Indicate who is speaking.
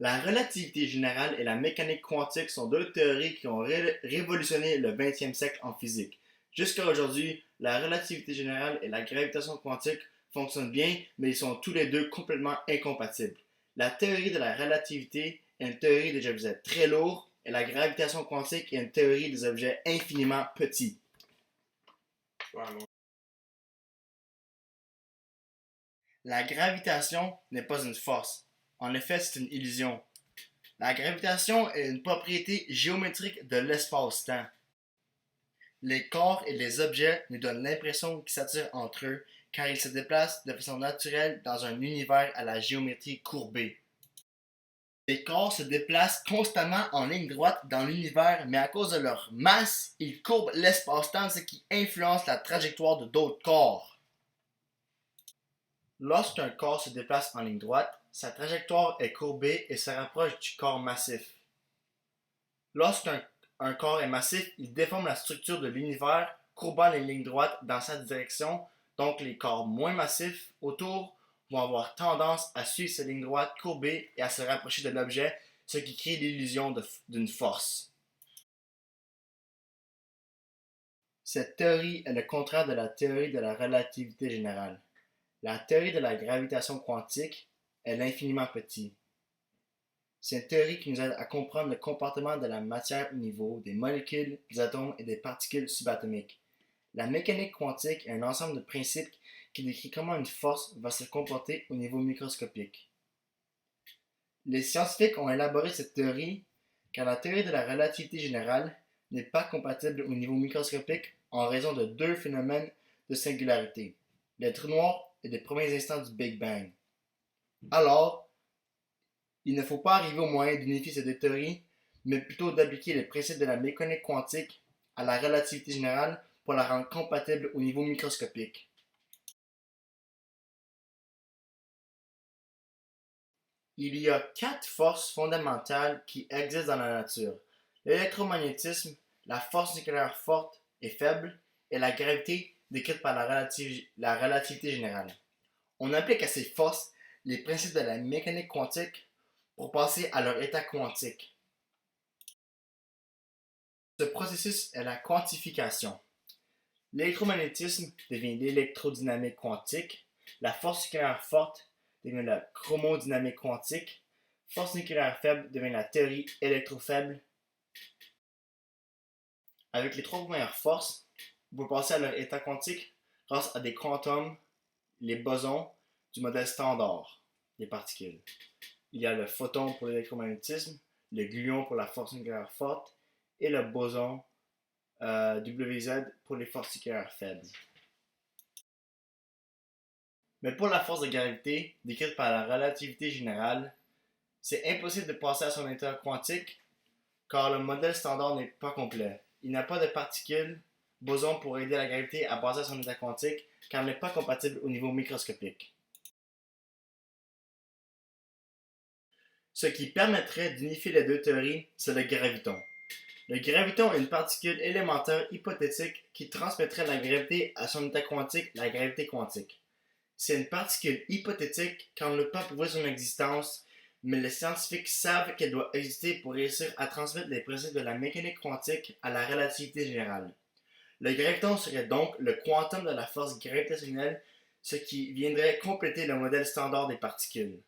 Speaker 1: La relativité générale et la mécanique quantique sont deux théories qui ont révolutionné le 20e siècle en physique. Jusqu'à aujourd'hui, la relativité générale et la gravitation quantique fonctionnent bien, mais ils sont tous les deux complètement incompatibles. La théorie de la relativité est une théorie des objets très lourds et la gravitation quantique est une théorie des objets infiniment petits. La gravitation n'est pas une force. En effet, c'est une illusion. La gravitation est une propriété géométrique de l'espace-temps. Les corps et les objets nous donnent l'impression qu'ils s'attirent entre eux car ils se déplacent de façon naturelle dans un univers à la géométrie courbée. Les corps se déplacent constamment en ligne droite dans l'univers, mais à cause de leur masse, ils courbent l'espace-temps, ce qui influence la trajectoire de d'autres corps. Lorsqu'un corps se déplace en ligne droite, sa trajectoire est courbée et se rapproche du corps massif. Lorsqu'un corps est massif, il déforme la structure de l'univers, courbant les lignes droites dans sa direction, donc les corps moins massifs autour vont avoir tendance à suivre ces lignes droites courbées et à se rapprocher de l'objet, ce qui crée l'illusion d'une force. Cette théorie est le contraire de la théorie de la relativité générale. La théorie de la gravitation quantique est l'infiniment petit. C'est une théorie qui nous aide à comprendre le comportement de la matière au niveau des molécules, des atomes et des particules subatomiques. La mécanique quantique est un ensemble de principes qui décrit comment une force va se comporter au niveau microscopique. Les scientifiques ont élaboré cette théorie car la théorie de la relativité générale n'est pas compatible au niveau microscopique en raison de deux phénomènes de singularité, les trous noirs et les premiers instants du Big Bang. Alors, il ne faut pas arriver au moyen d'unifier ces deux théories, mais plutôt d'appliquer les principes de la mécanique quantique à la relativité générale pour la rendre compatible au niveau microscopique. Il y a 4 forces fondamentales qui existent dans la nature: l'électromagnétisme, la force nucléaire forte et faible, et la gravité décrite par la relativité générale. On applique à ces forces les principes de la mécanique quantique pour passer à leur état quantique. Ce processus est la quantification. L'électromagnétisme devient l'électrodynamique quantique, la force nucléaire forte devient la chromodynamique quantique, force nucléaire faible devient la théorie électrofaible. Avec les trois premières forces, on peut passer à leur état quantique grâce à des quantums, les bosons du modèle standard des particules. Il y a le photon pour l'électromagnétisme, le gluon pour la force nucléaire forte et le boson WZ pour les forces nucléaires faibles. Mais pour la force de gravité, décrite par la relativité générale, c'est impossible de passer à son état quantique car le modèle standard n'est pas complet. Il n'y a pas de particules boson pour aider la gravité à passer à son état quantique car elle n'est pas compatible au niveau microscopique. Ce qui permettrait d'unifier les deux théories, c'est le graviton. Le graviton est une particule élémentaire hypothétique qui transmettrait la gravité à son état quantique, la gravité quantique. C'est une particule hypothétique car on ne peut pas prouver son existence, mais les scientifiques savent qu'elle doit exister pour réussir à transmettre les principes de la mécanique quantique à la relativité générale. Le graviton serait donc le quantum de la force gravitationnelle, ce qui viendrait compléter le modèle standard des particules.